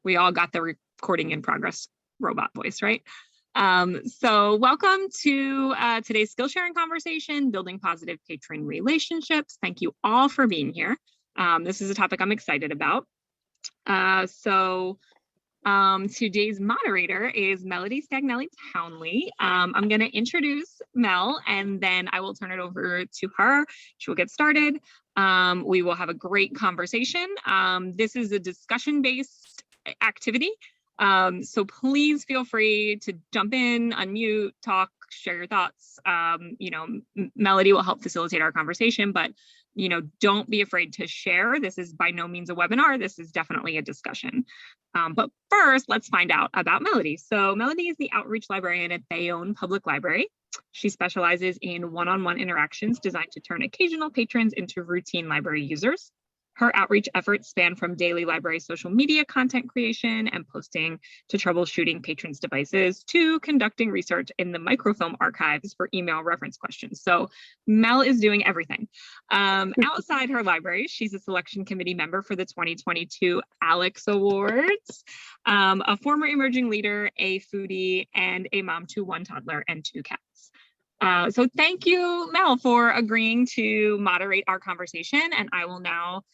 we all got the recording in progress robot voice, right? So welcome to today's SkillSharing Conversation, Building Positive Patron Relationships. Thank you all for being here. This is a topic I'm excited about. Today's moderator is Melody Scagnelli-Townley. I'm going to introduce Mel, and then I will turn it over to her. She will get started. We will have a great conversation. This is a discussion-based activity. So please feel free to jump in, unmute, talk, share your thoughts. Melody will help facilitate our conversation, but don't be afraid to share. This is by no means a webinar. This is definitely a discussion. But first, let's find out about Melody. So Melody is the outreach librarian at Bayonne Public Library. She specializes in one-on-one interactions designed to turn occasional patrons into routine library users. Her outreach efforts span from daily library social media content creation and posting to troubleshooting patrons' devices to conducting research in the microfilm archives for email reference questions. So Mel is doing everything. Outside her library, she's a selection committee member for the 2022 Alex Awards, a former emerging leader, a foodie, and a mom to one toddler and 2 cats. So thank you, Mel, for agreeing to moderate our conversation. And I will now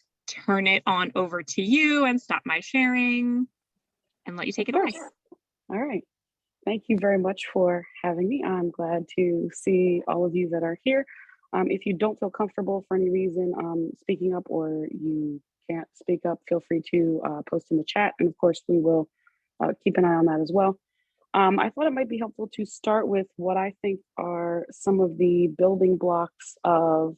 turn it on over to you and stop my sharing and let you take it away. All right. Thank you very much for having me. I'm glad to see all of you that are here. If you don't feel comfortable for any reason speaking up, or you can't speak up, feel free to post in the chat. And of course, we will keep an eye on that as well. I thought it might be helpful to start with what I think are some of the building blocks of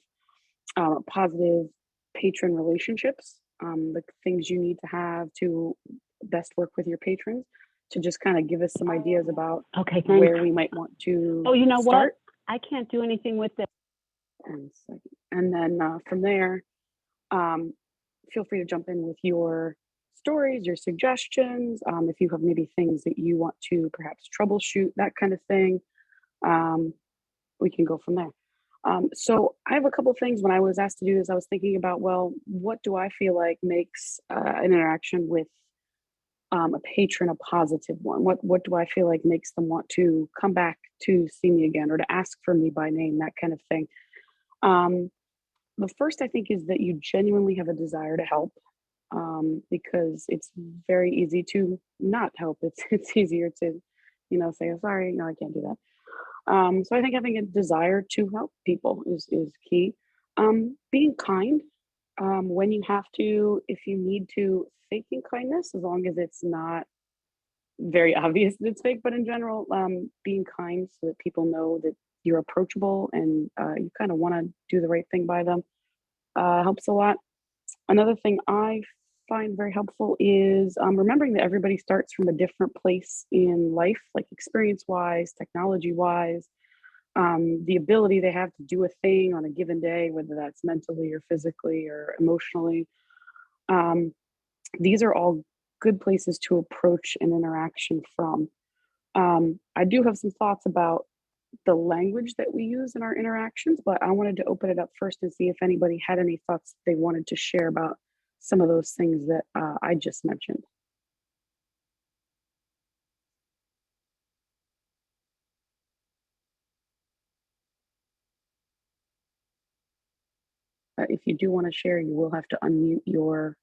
positive patron relationships, the things you need to have to best work with your patrons, to just kind of give us some ideas about where we might want to start. I can't do anything with it. And then from there, feel free to jump in with your stories, your suggestions, if you have maybe things that you want to perhaps troubleshoot, that kind of thing. We can go from there. So I have a couple things. When I was asked to do this, I was thinking about, well, what do I feel like makes an interaction with a patron a positive one? What do I feel like makes them want to come back to see me again, or to ask for me by name, that kind of thing? The first, I think, is that you genuinely have a desire to help, because it's very easy to not help. It's easier to, say, oh, sorry, no, I can't do that. So I think having a desire to help people is key. Being kind when you have to, if you need to, faking kindness, as long as it's not very obvious that it's fake, but in general, being kind so that people know that you're approachable and you kind of want to do the right thing by them helps a lot. Another thing I find very helpful is remembering that everybody starts from a different place in life, like experience-wise, technology-wise, the ability they have to do a thing on a given day, whether that's mentally or physically or emotionally. These are all good places to approach an interaction from. I do have some thoughts about the language that we use in our interactions, but I wanted to open it up first and see if anybody had any thoughts they wanted to share about some of those things that I just mentioned. If you do want to share, you will have to unmute your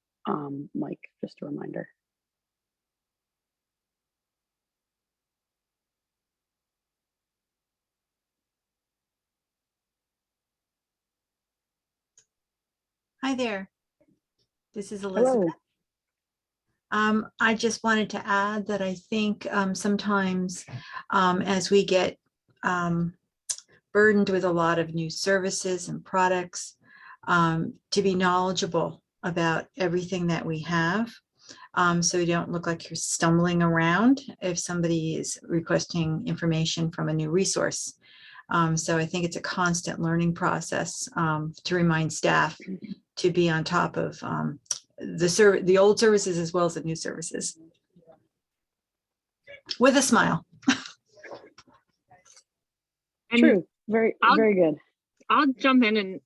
mic, just a reminder. Hi there. This is Elizabeth. Hello. I just wanted to add that I think sometimes as we get burdened with a lot of new services and products, to be knowledgeable about everything that we have, so you don't look like you're stumbling around if somebody is requesting information from a new resource. So I think it's a constant learning process to remind staff to be on top of the old services as well as the new services. With a smile. True. Very good. I'll jump in and,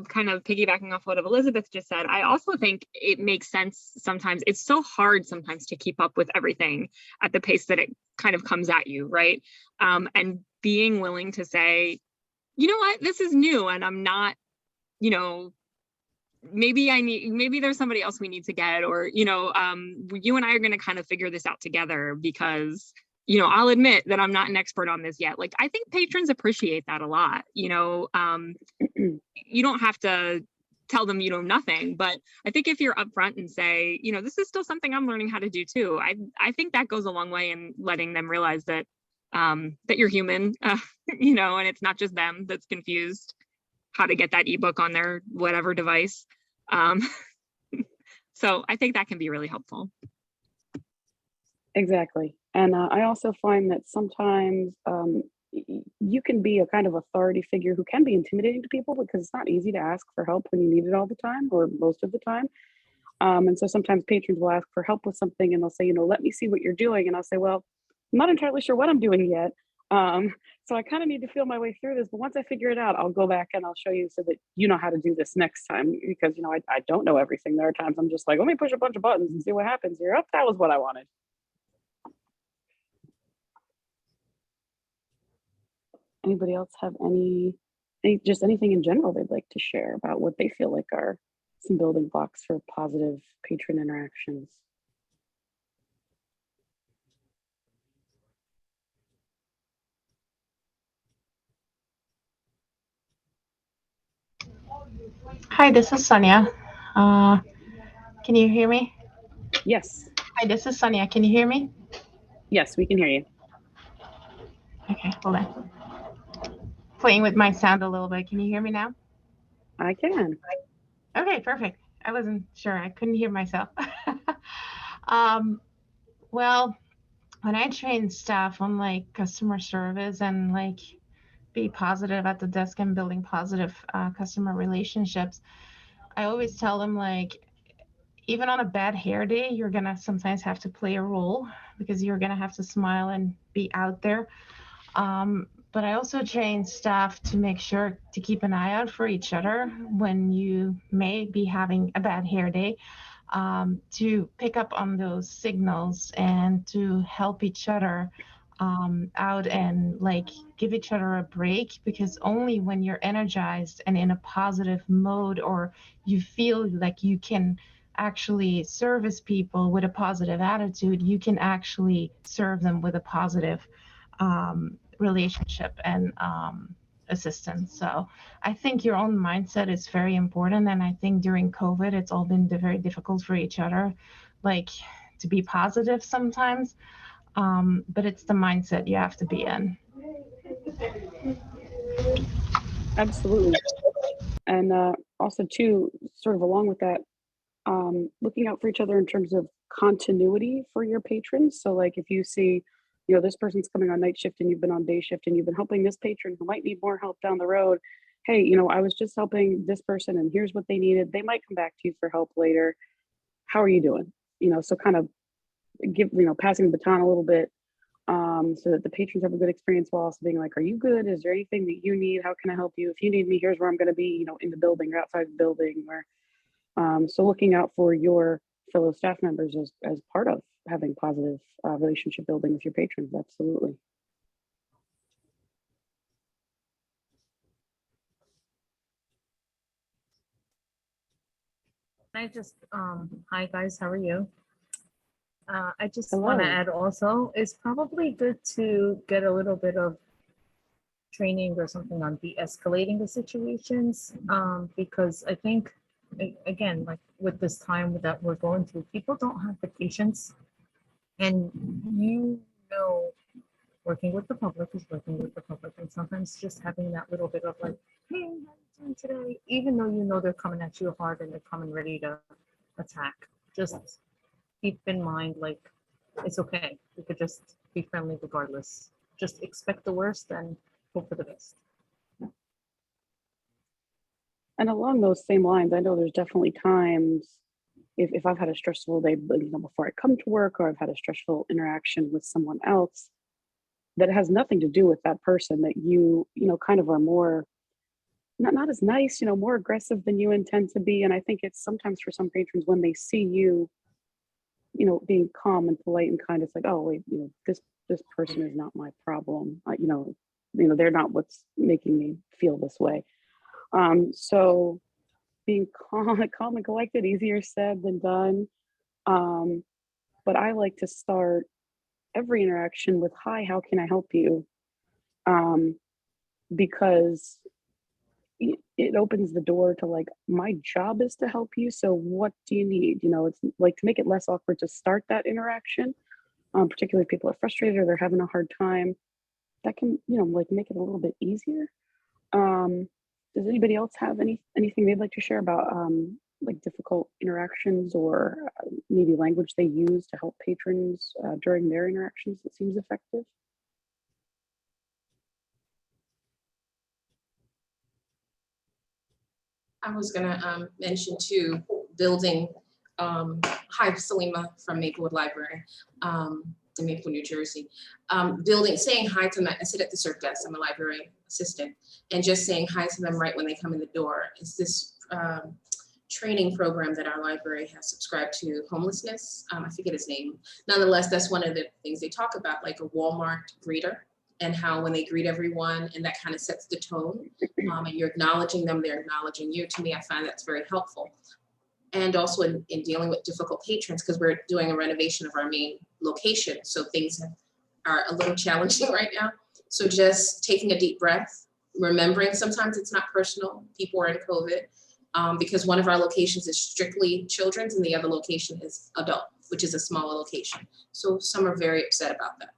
kind of piggybacking off what Elizabeth just said. I also think it makes sense sometimes. It's so hard sometimes to keep up with everything at the pace that it kind of comes at you, right? And being willing to say, you know what, this is new and I'm not, maybe there's somebody else we need to get, or, you and I are going to kind of figure this out together, because, I'll admit that I'm not an expert on this yet. Like, I think patrons appreciate that a lot. You don't have to tell them you know nothing, but I think if you're upfront and say, this is still something I'm learning how to do too, I think that goes a long way in letting them realize that that you're human, and it's not just them that's confused how to get that ebook on their whatever device. So I think that can be really helpful. Exactly. And I also find that sometimes you can be a kind of authority figure who can be intimidating to people, because it's not easy to ask for help when you need it all the time or most of the time. And so sometimes patrons will ask for help with something and they'll say, let me see what you're doing. And I'll say, well, I'm not entirely sure what I'm doing yet. So I kind of need to feel my way through this. But once I figure it out, I'll go back and I'll show you so that you know how to do this next time. Because, I don't know everything. There are times I'm just like, let me push a bunch of buttons and see what happens here. Oh, that was what I wanted. Anybody else have just anything in general they'd like to share about what they feel like are some building blocks for positive patron interactions? Hi, this is Sonia. Can you hear me? Yes. Hi, this is Sonia. Can you hear me? Yes, we can hear you. Okay, hold on. Playing with my sound a little bit. Can you hear me now? I can. Okay, perfect. I wasn't sure. I couldn't hear myself. Well, when I train staff on like customer service and like be positive at the desk and building positive customer relationships, I always tell them, like, even on a bad hair day, you're gonna sometimes have to play a role, because you're gonna have to smile and be out there. But I also train staff to make sure to keep an eye out for each other when you may be having a bad hair day, to pick up on those signals and to help each other out and like give each other a break, because only when you're energized and in a positive mode, or you feel like you can actually service people with a positive attitude, you can actually serve them with a positive relationship and assistance. So I think your own mindset is very important. And I think during COVID, it's all been very difficult for each other, like to be positive sometimes. But it's the mindset you have to be in. Absolutely. And also too, sort of along with that, looking out for each other in terms of continuity for your patrons. So like if you see, this person's coming on night shift and you've been on day shift and you've been helping this patron who might need more help down the road. Hey, I was just helping this person and here's what they needed. They might come back to you for help later. How are you doing? So kind of give, passing the baton a little bit, so that the patrons have a good experience, while also being like, are you good? Is there anything that you need? How can I help you? If you need me, here's where I'm going to be, in the building or outside the building. So looking out for your fellow staff members as part of having positive relationship building with your patrons. Absolutely. I just, hi guys, how are you? I just Hello. want to add also, it's probably good to get a little bit of training or something on de-escalating the situations, because I think, again, like with this time that we're going through, people don't have the patience, and working with the public is working with the public, and sometimes just having that little bit of like, hey, how are you doing today? Even though they're coming at you hard and they're coming ready to attack, just keep in mind, like, it's okay. We could just be friendly regardless. Just expect the worst and hope for the best. And along those same lines, I know there's definitely times if I've had a stressful day, before I come to work, or I've had a stressful interaction with someone else that has nothing to do with that person, that kind of are more not as nice, more aggressive than you intend to be. And I think it's sometimes for some patrons when they see you, being calm and polite and kind, it's like, oh wait, this person is not my problem. They're not what's making me feel this way. So being calm and collected, easier said than done. But I like to start every interaction with, hi, how can I help you? Because it opens the door to, like, my job is to help you. So what do you need? It's like to make it less awkward to start that interaction, particularly if people are frustrated or they're having a hard time. That can, like, make it a little bit easier. Does anybody else have anything they'd like to share about like difficult interactions, or maybe language they use to help patrons during their interactions that seems effective? I was gonna mention too, building, hi, Salima from Maplewood Library in Maplewood, New Jersey. Saying hi to them, I sit at the CERT desk, I'm a library assistant, and just saying hi to them right when they come in the door. It's this training program that our library has subscribed to, homelessness, I forget his name. Nonetheless, that's one of the things they talk about, like a Walmart greeter, and how when they greet everyone, and that kind of sets the tone, and you're acknowledging them, they're acknowledging you. To me, I find that's very helpful. And also in dealing with difficult patrons, because we're doing a renovation of our main location, so things are a little challenging right now. So just taking a deep breath, remembering sometimes it's not personal, people are in COVID, because one of our locations is strictly children's and the other location is adult, which is a smaller location. So some are very upset about that.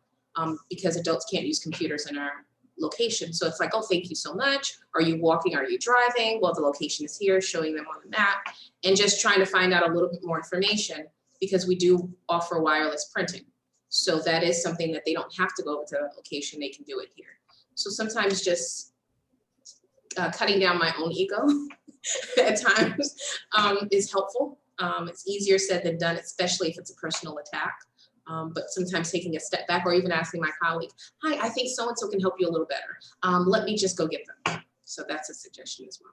Because adults can't use computers in our location. So it's like, oh, thank you so much. Are you walking? Are you driving? Well, the location is here, showing them on the map, and just trying to find out a little bit more information, because we do offer wireless printing. So that is something that they don't have to go over to the location, they can do it here. So sometimes just cutting down my own ego at times is helpful. It's easier said than done, especially if it's a personal attack. But sometimes taking a step back, or even asking my colleague, hi, I think so-and-so can help you a little better. Let me just go get them. So that's a suggestion as well.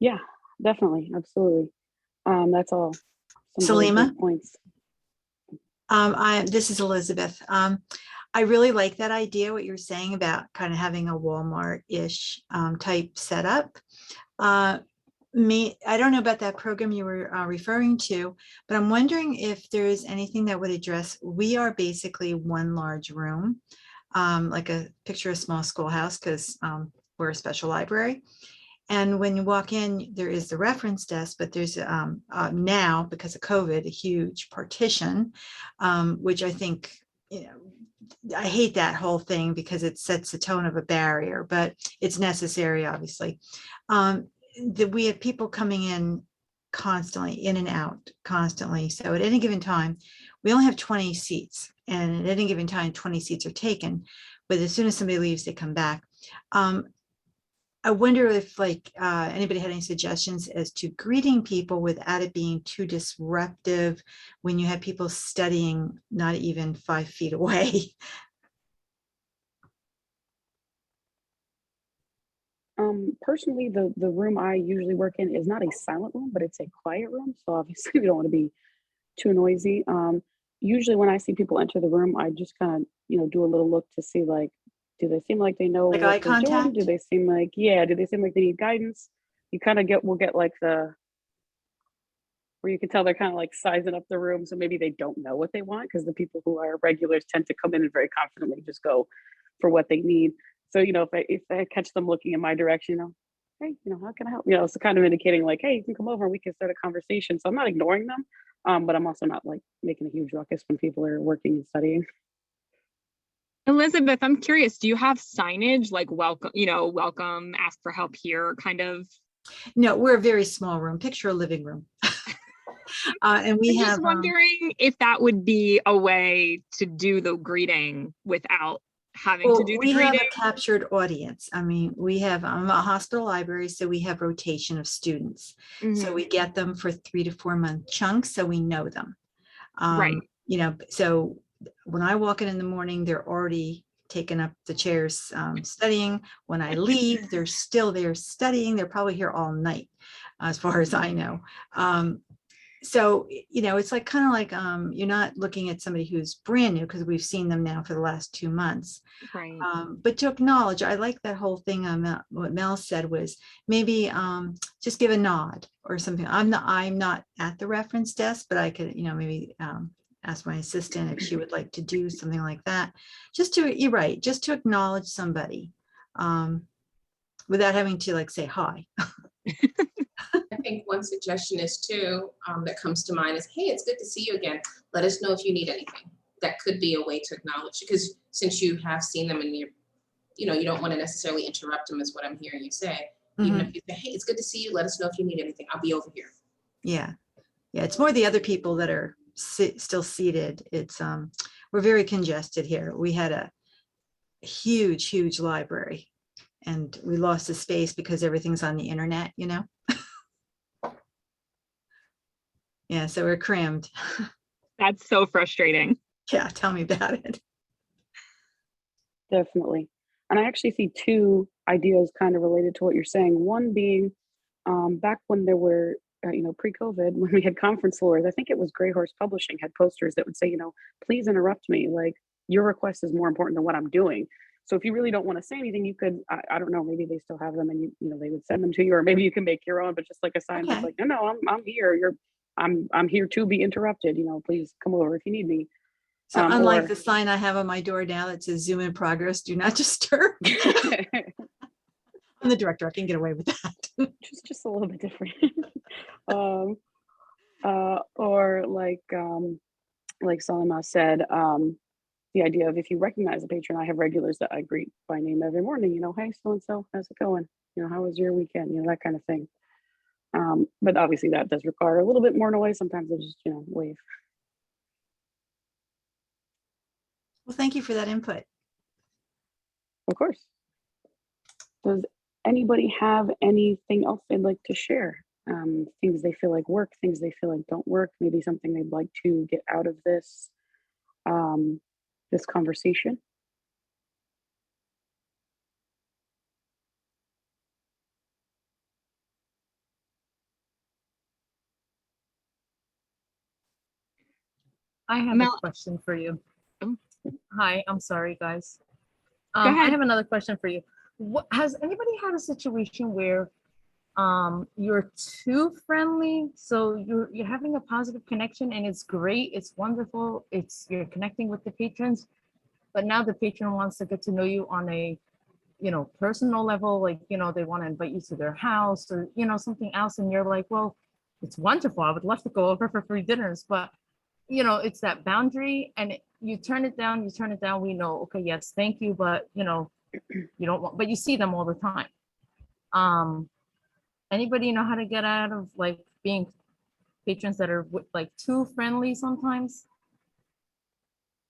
Yeah, definitely. Absolutely. That's all. Some really Salima? good points. This is Elizabeth. I really like that idea, what you're saying about kind of having a Walmart-ish type setup. I don't know about that program you were referring to, but I'm wondering if there's anything that would address, we are basically one large room, like a picture of a small schoolhouse, because we're a special library. And when you walk in, there is the reference desk, but there's now, because of COVID, a huge partition, which I think, I hate that whole thing because it sets the tone of a barrier, but it's necessary, obviously. We have people coming in constantly, in and out constantly. So at any given time, we only have 20 seats, and at any given time, 20 seats are taken. But as soon as somebody leaves, they come back. I wonder if anybody had any suggestions as to greeting people without it being too disruptive when you have people studying not even 5 feet away. Personally, the room I usually work in is not a silent room, but it's a quiet room. So obviously we don't want to be too noisy. Usually when I see people enter the room, I just kind of, do a little look to see, like, do they seem like they know Like what eye they're doing? contact? Do they seem like, do they seem like they need guidance? You kind of will get like where you can tell they're kind of like sizing up the room. So maybe they don't know what they want, because the people who are regulars tend to come in and very confidently just go for what they need. So, if I catch them looking in my direction, hey, how can I help? It's kind of indicating like, hey, you can come over and we can start a conversation. So I'm not ignoring them, but I'm also not like making a huge ruckus when people are working and studying. Elizabeth, I'm curious, do you have signage like welcome, ask for help here kind of? No, we're a very small room. Picture a living room. And we I'm have just wondering if that would be a way to do the greeting without having to do the we greeting. have a captured audience. I mean, we have a hospital library, so we have rotation of students. So we get them for 3 to 4 month chunks, so we know them. Right. So when I walk in the morning, they're already taken up the chairs studying. When I leave, they're still there studying. They're probably here all night, as far as I know. So, it's like kind of like you're not looking at somebody who's brand new, because we've seen them now for the last 2 months. Right. But to acknowledge, I like that whole thing. What Mel said was maybe just give a nod or something. I'm not at the reference desk, but I could, maybe ask my assistant if she would like to do something like that. You're right, just to acknowledge somebody without having to say hi. I think one suggestion is too, that comes to mind is, hey, it's good to see you again. Let us know if you need anything. That could be a way to acknowledge, because since you have seen them and you don't want to necessarily interrupt them, is what I'm hearing you say. Even if you say, hey, it's good to see you. Let us know if you need anything. I'll be over here. Yeah. It's more the other people that are still seated. It's we're very congested here. We had a huge library, and we lost the space because everything's on the internet, Yeah, so we're crammed. That's so frustrating. Yeah, tell me about it. Definitely. And I actually see two ideas kind of related to what you're saying. One being back when there were, pre-COVID, when we had conference floors, I think it was Grey Horse Publishing had posters that would say, please interrupt me. Like, your request is more important than what I'm doing. So if you really don't want to say anything, you could, I don't know, maybe they still have them, and they would send them to you, or maybe you can make your own, but just like a sign that's like, no, I'm here. I'm here to be interrupted. Please come over if you need me. So unlike the sign I have on my door now that says Zoom in progress, do not disturb. I'm the director, I can get away with that. just a little bit different. Or like Salima said, the idea of, if you recognize a patron, I have regulars that I greet by name every morning, hey, so-and-so, how's it going? How was your weekend? That kind of thing. But obviously that does require a little bit more noise. Sometimes I just, wave. Well, thank you for that input. Of course. Does anybody have anything else they'd like to share? Things they feel like work, things they feel like don't work, maybe something they'd like to get out of this, this conversation? I have Mel- a question for you. Oh. Hi, I'm sorry, guys. Go I ahead. have another question for you. Has anybody had a situation where you're too friendly, so you're having a positive connection, and it's great, it's wonderful, you're connecting with the patrons, but now the patron wants to get to know you on a personal level, like they want to invite you to their house, or something else, and you're like, well, it's wonderful, I would love to go over for free dinners, but it's that boundary, and you turn it down, we know, okay, yes, thank you, but you don't want, but you see them all the time. Anybody know how to get out of being patrons that are too friendly sometimes?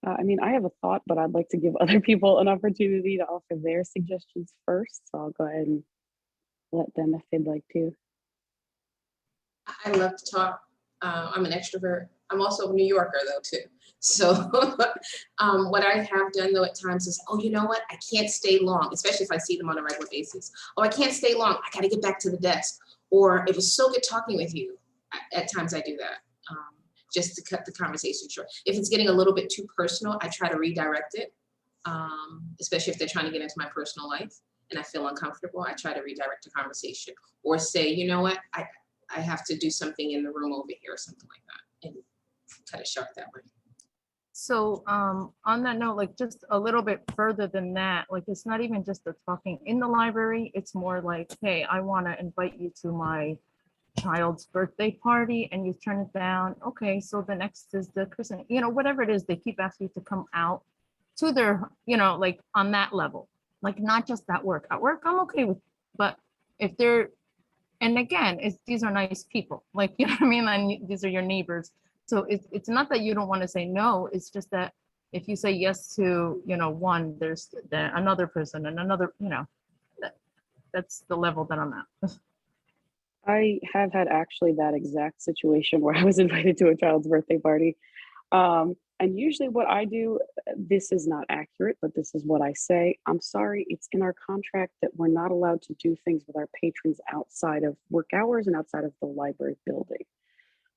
I mean, I have a thought, but I'd like to give other people an opportunity to offer their suggestions first. So I'll go ahead and let them if they'd like to. I love to talk. I'm an extrovert. I'm also a New Yorker though too. So what I have done though at times is, oh, you know what? I can't stay long, especially if I see them on a regular basis. Oh, I can't stay long. I got to get back to the desk. Or it was so good talking with you. At times I do that, just to cut the conversation short. If it's getting a little bit too personal, I try to redirect it, especially if they're trying to get into my personal life and I feel uncomfortable. I try to redirect the conversation, or say, you know what? I have to do something in the room over here or something like that, and cut it short that way. So on that note, just a little bit further than that, it's not even just the talking in the library, it's more like, hey, I want to invite you to my child's birthday party, and you turn it down. Okay, so the next is the christening, whatever it is, they keep asking you to come out to their, on that level, not just at work. At work, I'm okay with, but if they're, and again, these are nice people, you know what I mean? And these are your neighbors. So it's not that you don't want to say no, it's just that if you say yes to, one, there's another person and another, that's the level that I'm at. I have had actually that exact situation where I was invited to a child's birthday party. And And usually what I do, this is not accurate, but this is what I say. I'm sorry, it's in our contract that we're not allowed to do things with our patrons outside of work hours and outside of the library building.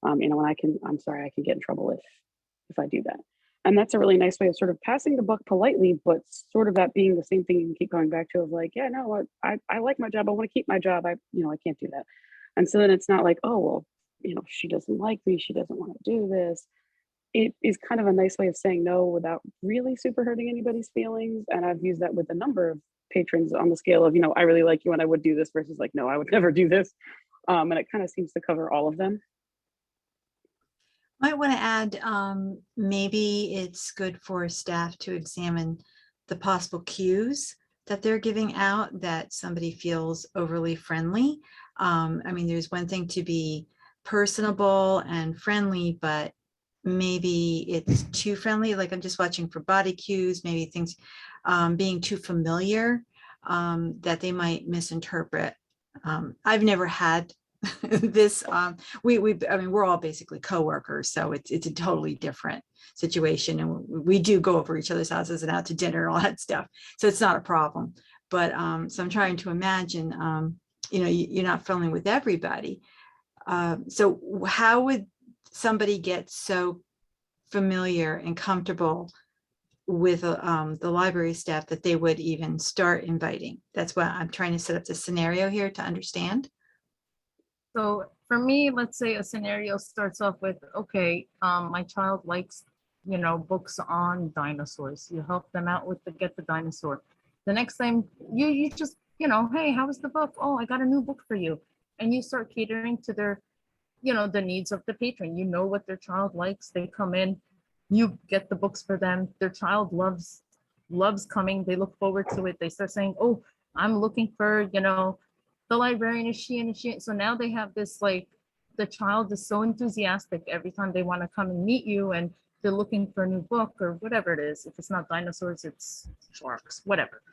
You know, and I'm sorry, I can get in trouble if I do that. And that's a really nice way of sort of passing the buck politely, but sort of that being the same thing you can keep going back to of like, yeah, no, I like my job. I want to keep my job. I can't do that. And so then it's not like, oh, well, she doesn't like me. She doesn't want to do this. It is kind of a nice way of saying no without really super hurting anybody's feelings. And I've used that with a number of patrons on the scale of, I really like you and I would do this versus like, no, I would never do this. And it kind of seems to cover all of them. Might want to add, maybe it's good for staff to examine the possible cues that they're giving out that somebody feels overly friendly. I mean, there's one thing to be personable and friendly, but maybe it's too friendly. Like I'm just watching for body cues, maybe things being too familiar that they might misinterpret. I've never had this. I mean, we're all basically coworkers, so it's a totally different situation, and we do go over each other's houses and out to dinner and all that stuff, so it's not a problem. But so I'm trying to imagine, you're not friendly with everybody. So how would somebody get so familiar and comfortable with the library staff that they would even start inviting? That's what I'm trying to set up the scenario here to understand. So for me, let's say a scenario starts off with, okay, my child likes, books on dinosaurs. You help them out with get the dinosaur. The next time you just, hey, how was the book? Oh, I got a new book for you. And you start catering to their, the needs of the patron. You know what their child likes. They come in, you get the books for them. Their child loves coming. They look forward to it. They start saying, oh, I'm looking for, the librarian is she and she. So now they have this, like, the child is so enthusiastic every time they want to come and meet you, and they're looking for a new book or whatever it is. If it's not dinosaurs, it's sharks, whatever.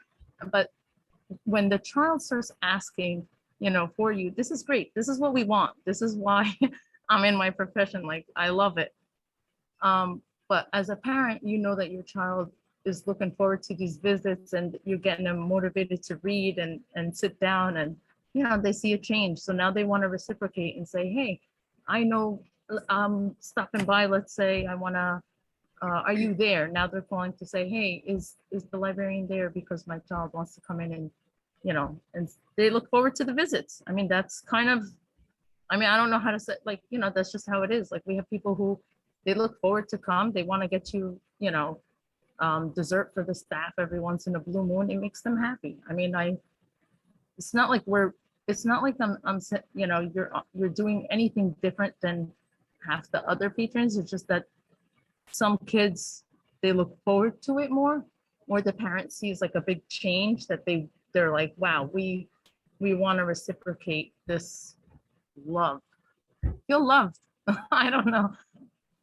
But when the child starts asking, for you, this is great. This is what we want. This is why I'm in my profession. Like, I love it. But as a parent, you know that your child is looking forward to these visits, and you're getting them motivated to read and sit down, and they see a change. So now they want to reciprocate and say, hey, I know I'm stopping by, let's say I want to, are you there? Now they're calling to say, hey, is the librarian there? Because my child wants to come in and, and they look forward to the visits. I mean, that's kind of, I don't know how to say, like, that's just how it is. Like, we have people who, they look forward to come. They want to get you, dessert for the staff every once in a blue moon. It makes them happy. It's not like I'm you're doing anything different than half the other patrons. It's just that some kids, they look forward to it more, or the parent sees like a big change that they're like, wow, we want to reciprocate this love. Feel loved. I don't know.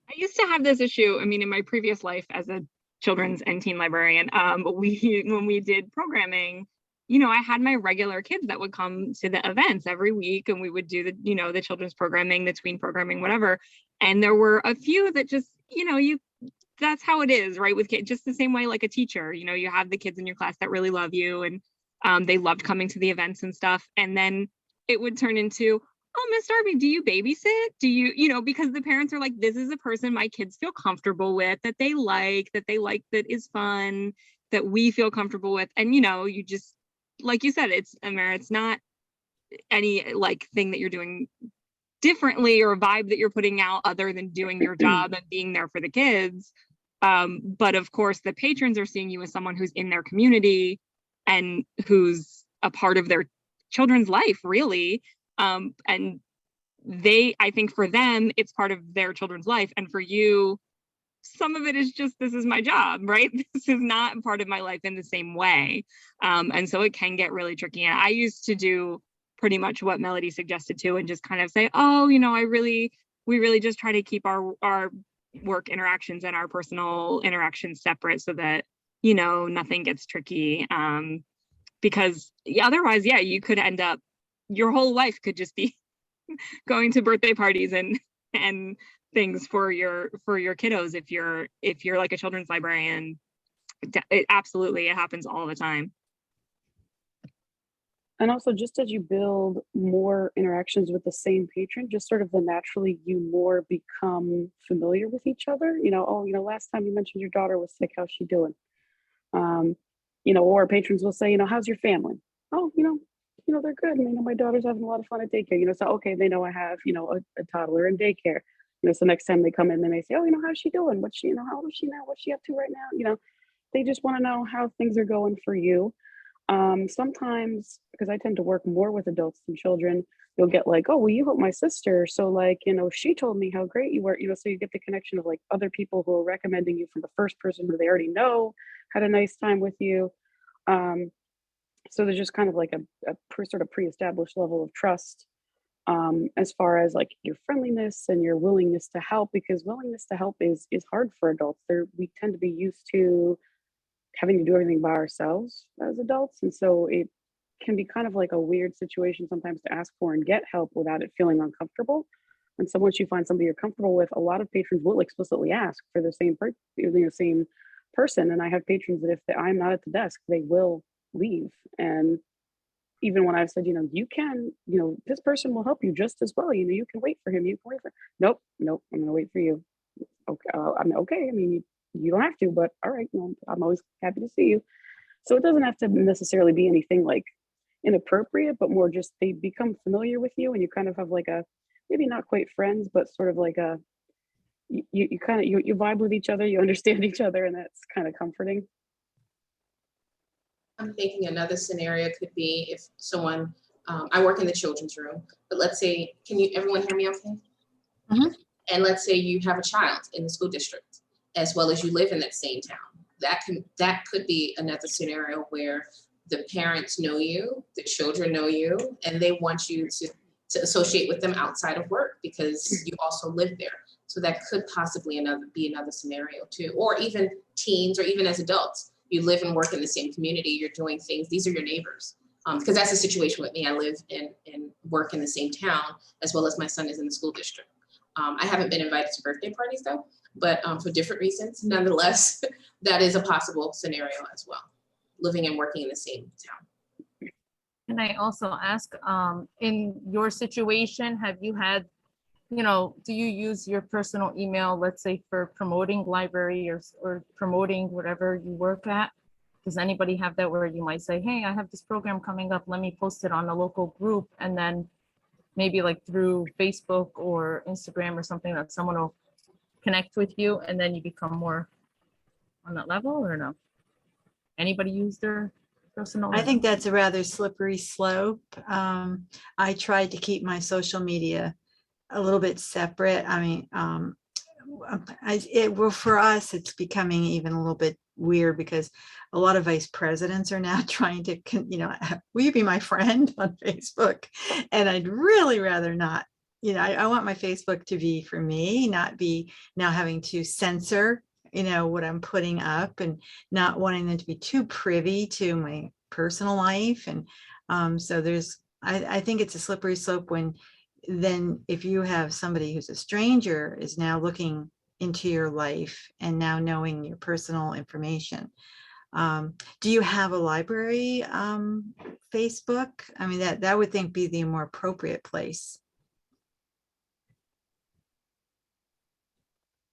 I used to have this issue. In my previous life as a children's and teen librarian, when we did programming, I had my regular kids that would come to the events every week, and we would do the children's programming, the tween programming, whatever. And there were a few that just, that's how it is, right? With kids, just the same way, like a teacher, you have the kids in your class that really love you, and they loved coming to the events and stuff. And then it would turn into, oh, Miss Darby, do you babysit? Do you, because the parents are like, this is a person my kids feel comfortable with, that they like, that is fun, that we feel comfortable with. And, you just, like you said, it's not any like thing that you're doing differently or a vibe that you're putting out other than doing your job and being there for the kids. But of course, the patrons are seeing you as someone who's in their community and who's a part of their children's life, really. And I think for them, it's part of their children's life. And for you, some of it is just, this is my job, right? This is not part of my life in the same way. And so it can get really tricky. And I used to do pretty much what Melody suggested too, and just kind of say, oh, we really just try to keep our work interactions and our personal interactions separate so that, nothing gets tricky. Because otherwise, you could end up, your whole life could just be going to birthday parties and things for your kiddos if you're like a children's librarian. It absolutely, it happens all the time. And also, just as you build more interactions with the same patron, just sort of the naturally you more become familiar with each other. Oh, last time you mentioned your daughter was sick, how's she doing? Or patrons will say, how's your family? Oh, they're good. And my daughter's having a lot of fun at daycare. So okay, they know I have, a toddler in daycare. So next time they come in, they may say, oh, how's she doing? What's she, how old is she now? What's she up to right now? They just want to know how things are going for you. Sometimes, because I tend to work more with adults than children, you'll get like, oh, well, you helped my sister. So like, she told me how great you were, so you get the connection of like other people who are recommending you from the first person who they already know had a nice time with you. So there's just kind of like a sort of pre-established level of trust as far as like your friendliness and your willingness to help, because willingness to help is hard for adults. We tend to be used to having to do everything by ourselves as adults. And so it can be kind of like a weird situation sometimes to ask for and get help without it feeling uncomfortable. And so once you find somebody you're comfortable with, a lot of patrons will explicitly ask for the same same person. And I have patrons that if I'm not at the desk, they will leave. And even when I've said, you can, this person will help you just as well. You can wait for him. You can wait for. Nope. I'm going to wait for you. Okay. Okay. I mean, you don't have to, but all right. I'm always happy to see you. So it doesn't have to necessarily be anything like inappropriate, but more just they become familiar with you, and you kind of have like a maybe not quite friends, but sort of like a you kind of you vibe with each other, you understand each other, and that's kind of comforting. I'm thinking another scenario could be if someone, I work in the children's room, but let's say, everyone hear me okay? Mhm. And let's say you have a child in the school district, as well as you live in that same town. That could be another scenario where the parents know you, the children know you, and they want you to associate with them outside of work because you also live there. So that could possibly be another scenario too, or even teens, or even as adults. You live and work in the same community, you're doing things, these are your neighbors. Because that's the situation with me. I live and work in the same town, as well as my son is in the school district. I haven't been invited to birthday parties though, but for different reasons. Nonetheless, that is a possible scenario as well, living and working in the same town. Can I also ask, in your situation, have you had, do you use your personal email, let's say for promoting library or promoting whatever you work at? Does anybody have that where you might say, hey, I have this program coming up, let me post it on a local group, and then maybe like through Facebook or Instagram or something that someone will connect with you and then you become more on that level, or no? Anybody use their personal? I think that's a rather slippery slope. I tried to keep my social media a little bit separate. I mean, for us, it's becoming even a little bit weird because a lot of vice presidents are now trying to, will you be my friend on Facebook? And I'd really rather not. I want my Facebook to be for me, not be now having to censor, what I'm putting up, and not wanting them to be too privy to my personal life. And so I think it's a slippery slope when then if you have somebody who's a stranger is now looking into your life and now knowing your personal information. Do you have a library Facebook? I mean, that would think be the more appropriate place.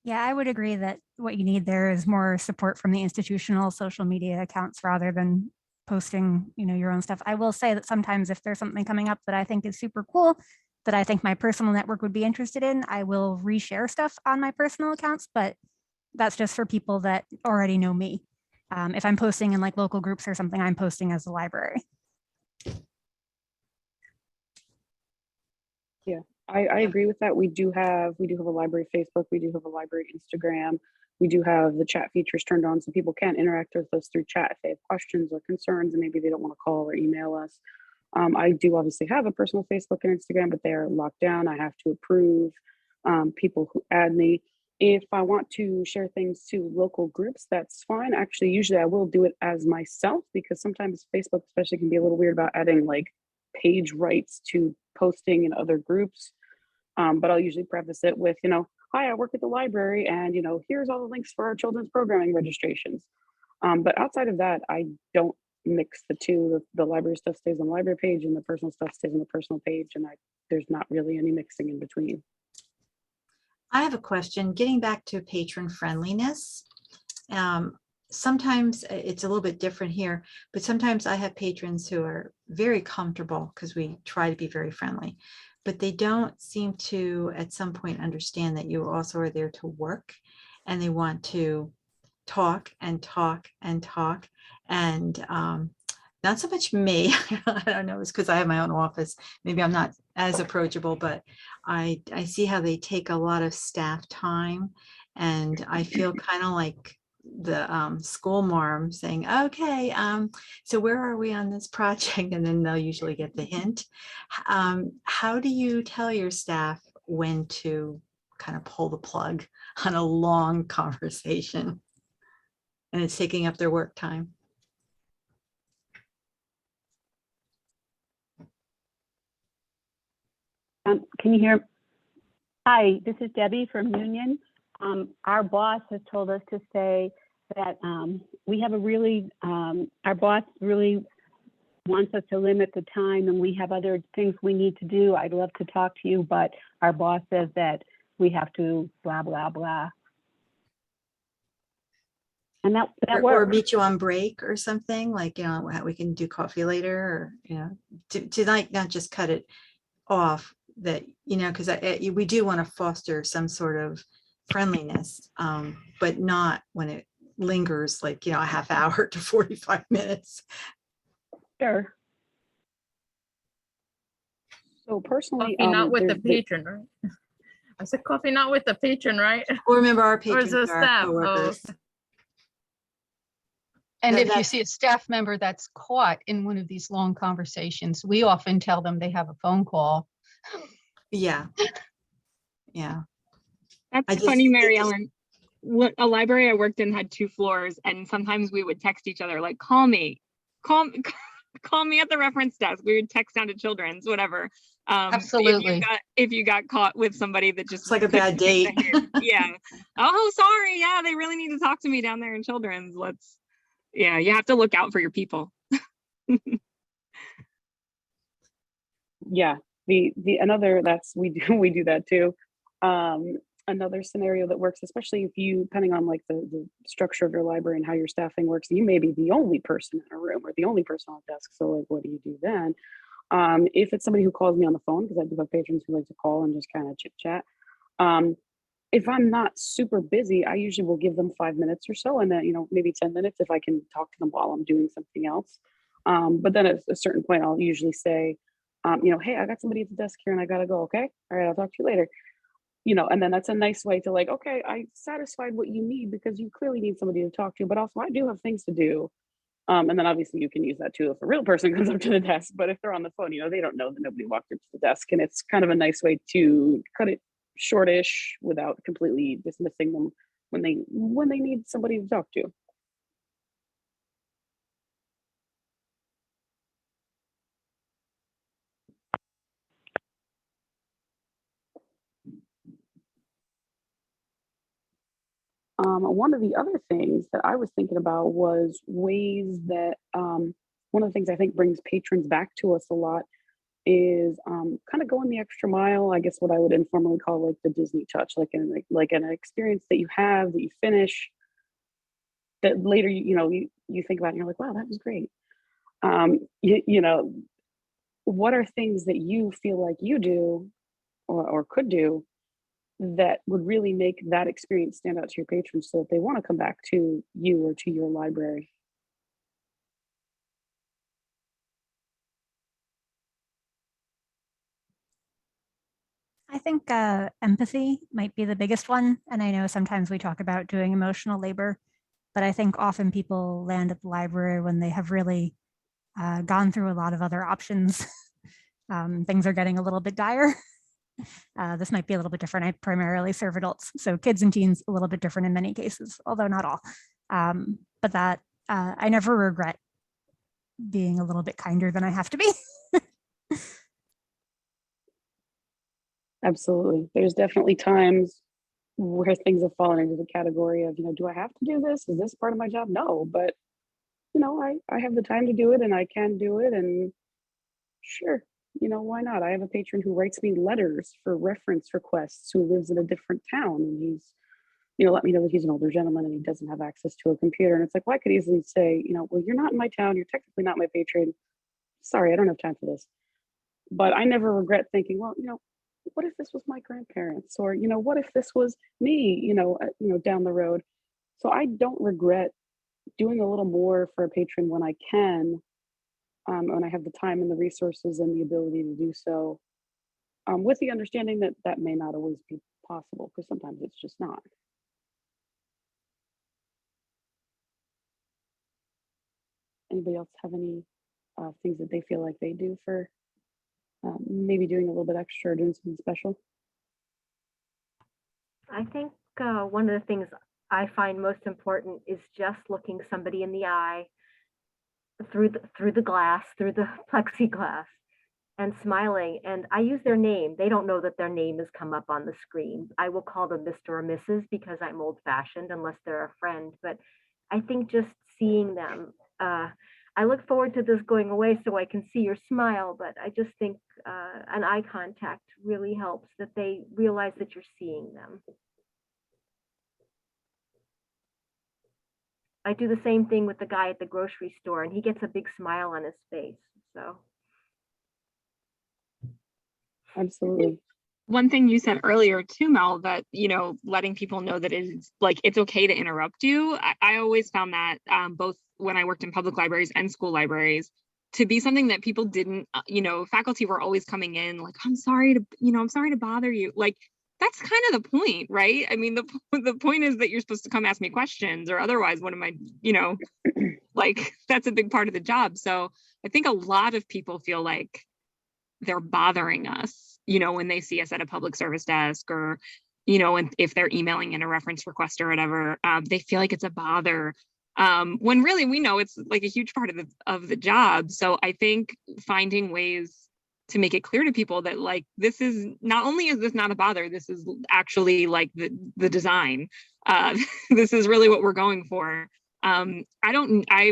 Yeah, I would agree that what you need there is more support from the institutional social media accounts rather than posting, your own stuff. I will say that sometimes if there's something coming up that I think is super cool, that I think my personal network would be interested in, I will reshare stuff on my personal accounts, but that's just for people that already know me. If I'm posting in like local groups or something, I'm posting as a library. Yeah, I agree with that. We do have a library Facebook, we do have a library Instagram, we do have the chat features turned on so people can interact with us through chat if they have questions or concerns and maybe they don't want to call or email us. I do obviously have a personal Facebook and Instagram, but they're locked down. I have to approve people who add me. If I want to share things to local groups, that's fine. Actually, usually I will do it as myself because sometimes Facebook especially can be a little weird about adding like page rights to posting in other groups. But I'll usually preface it with, hi, I work at the library, and here's all the links for our children's programming registrations. But outside of that, I don't mix the two. The library stuff stays on the library page and the personal stuff stays on the personal page, and there's not really any mixing in between. I have a question, getting back to patron friendliness. Sometimes it's a little bit different here, but sometimes I have patrons who are very comfortable because we try to be very friendly, but they don't seem to at some point understand that you also are there to work, and they want to talk and talk and talk. And not so much me, I don't know, it's because I have my own office. Maybe I'm not as approachable, but I see how they take a lot of staff time, and I feel kind of like the school marm saying, okay, so where are we on this project? And then they'll usually get the hint. How do you tell your staff when to kind of pull the plug on a long conversation and it's taking up their work time? Can you hear? Hi, this is Debbie from Union. Our boss has told us to say that we have our boss really wants us to limit the time, and we have other things we need to do. I'd love to talk to you, but our boss says that we have to blah, blah, blah. And that Or works. meet you on break or something, like, we can do coffee later, or, to like not just cut it off, that, because we do want to foster some sort of friendliness, but not when it lingers like, a half hour to 45 minutes. Sure. So personally, Coffee not with the patron, right? I said coffee not with the patron, right? Or remember, our Or patrons is it are our staff? coworkers. And That- if you that's- see a staff member that's caught in one of these long conversations, we often tell them they have a phone call. Yeah. Yeah. That's funny, Mary Ellen. A library I worked in had 2 floors, and sometimes we would text each other like, call me at the reference desk. We would text down to children's, whatever. Absolutely. If you got caught with somebody that just It's like a bad date. Yeah. Oh, sorry. Yeah, they really need to talk to me down there in children's. Yeah, you have to look out for your people. Yeah, we do that too. Another scenario that works, especially if you, depending on like the structure of your library and how your staffing works, you may be the only person in a room or the only person on a desk. So like, what do you do then? If it's somebody who calls me on the phone, because I do have patrons who like to call and just kind of chit chat. If I'm not super busy, I usually will give them 5 minutes or so, and then, maybe 10 minutes if I can talk to them while I'm doing something else. But then at a certain point, I'll usually say, hey, I got somebody at the desk here and I gotta go. Okay. All right. I'll talk to you later. And then that's a nice way to like, okay, I satisfied what you need because you clearly need somebody to talk to, but also I do have things to do. And then obviously you can use that too if a real person comes up to the desk, but if they're on the phone, they don't know that nobody walked up to the desk, and it's kind of a nice way to cut it shortish without completely dismissing them when they need somebody to talk to. One of the other things that I was thinking about was ways that one of the things I think brings patrons back to us a lot is kind of going the extra mile. I guess what I would informally call like the Disney touch, like an experience that you have that you finish that later you think about and you're like, wow, that was great. What are things that you feel like you do or could do that would really make that experience stand out to your patrons so that they want to come back to you or to your library? I think empathy might be the biggest one. And I know sometimes we talk about doing emotional labor, but I think often people land at the library when they have really gone through a lot of other options. Things are getting a little bit dire. This might be a little bit different. I primarily serve adults, so kids and teens a little bit different in many cases, although not all. But that I never regret being a little bit kinder than I have to be. Absolutely. There's definitely times where things have fallen into the category of, do I have to do this? Is this part of my job? No, but I have the time to do it and I can do it, and sure, why not? I have a patron who writes me letters for reference requests who lives in a different town, and he's let me know that he's an older gentleman and he doesn't have access to a computer. And it's like, well, I could easily say, well, you're not in my town, you're technically not my patron. Sorry, I don't have time for this. But I never regret thinking, well, what if this was my grandparents, or what if this was me, down the road. So I don't regret doing a little more for a patron when I can, when I have the time and the resources and the ability to do so, with the understanding that that may not always be possible, because sometimes it's just not. Anybody else have any things that they feel like they do for maybe doing a little bit extra or doing something special? I think one of the things I find most important is just looking somebody in the eye through the glass, through the plexiglass, and smiling. And I use their name. They don't know that their name has come up on the screen. I will call them Mr. or Mrs. because I'm old-fashioned, unless they're a friend. But I think just seeing them, I look forward to this going away so I can see your smile, but I just think an eye contact really helps, that they realize that you're seeing them. I do the same thing with the guy at the grocery store, and he gets a big smile on his face. So. Absolutely. One thing you said earlier too, Mel, that, letting people know that it's like, it's okay to interrupt you. I always found that both when I worked in public libraries and school libraries to be something that people didn't, faculty were always coming in like, I'm sorry to bother you. Like, that's kind of the point, right? I mean, the point is that you're supposed to come ask me questions, or otherwise, what am I, like, that's a big part of the job. So I think a lot of people feel like they're bothering us, when they see us at a public service desk, or, and if they're emailing in a reference request or whatever, they feel like it's a bother. When really we know it's like a huge part of the job. So I think finding ways to make it clear to people that, like, this is not only is this not a bother, this is actually like the design. This is really what we're going for. I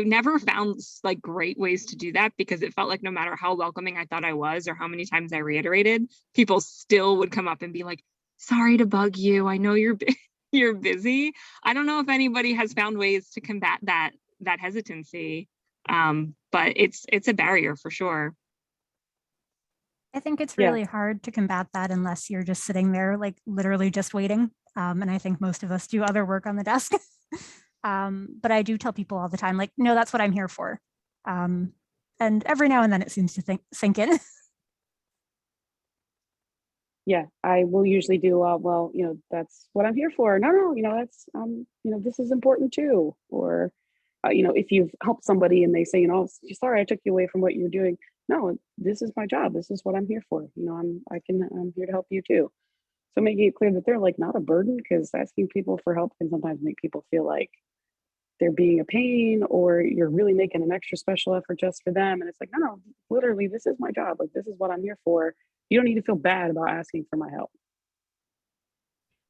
never found like great ways to do that, because it felt like no matter how welcoming I thought I was or how many times I reiterated, people still would come up and be like, sorry to bug you. I know you're busy. I don't know if anybody has found ways to combat that hesitancy. But it's a barrier for sure. I think it's really hard to combat that unless you're just sitting there, like literally just waiting. And I think most of us do other work on the desk. But I do tell people all the time, like, no, that's what I'm here for. And every now and then it seems to sink in. Yeah, I will usually do, well, that's what I'm here for. No, that's, this is important too. Or, if you've helped somebody and they say, sorry, I took you away from what you're doing. No, this is my job. This is what I'm here for. I'm here to help you too. So making it clear that they're like not a burden, because asking people for help can sometimes make people feel like they're being a pain, or you're really making an extra special effort just for them. And it's like, no, literally, this is my job. Like, this is what I'm here for. You don't need to feel bad about asking for my help.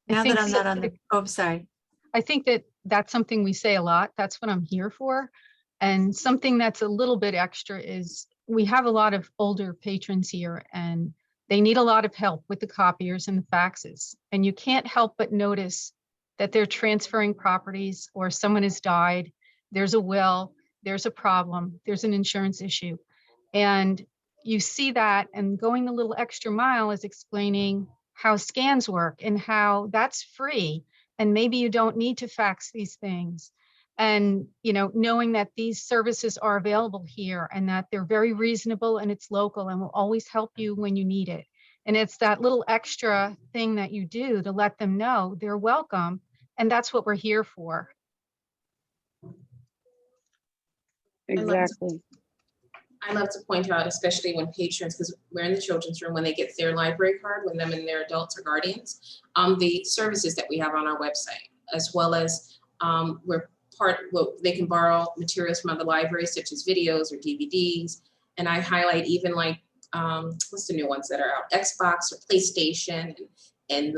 Now that I'm not on the, sorry. I think that's something we say a lot. That's what I'm here for. And something that's a little bit extra is we have a lot of older patrons here, and they need a lot of help with the copiers and the faxes. And you can't help but notice that they're transferring properties, or someone has died, there's a will, there's a problem, there's an insurance issue. And you see that, and going the little extra mile is explaining how scans work and how that's free. And maybe you don't need to fax these things. And, knowing that these services are available here, and that they're very reasonable, and it's local, and will always help you when you need it. And it's that little extra thing that you do to let them know they're welcome. And that's what we're here for. Exactly. I love to point out, especially when patrons, because we're in the children's room, when they get their library card, when them and their adults or guardians, the services that we have on our website, as well as they can borrow materials from other libraries, such as videos or DVDs. And I highlight even like, what's the new ones that are out? Xbox or PlayStation, and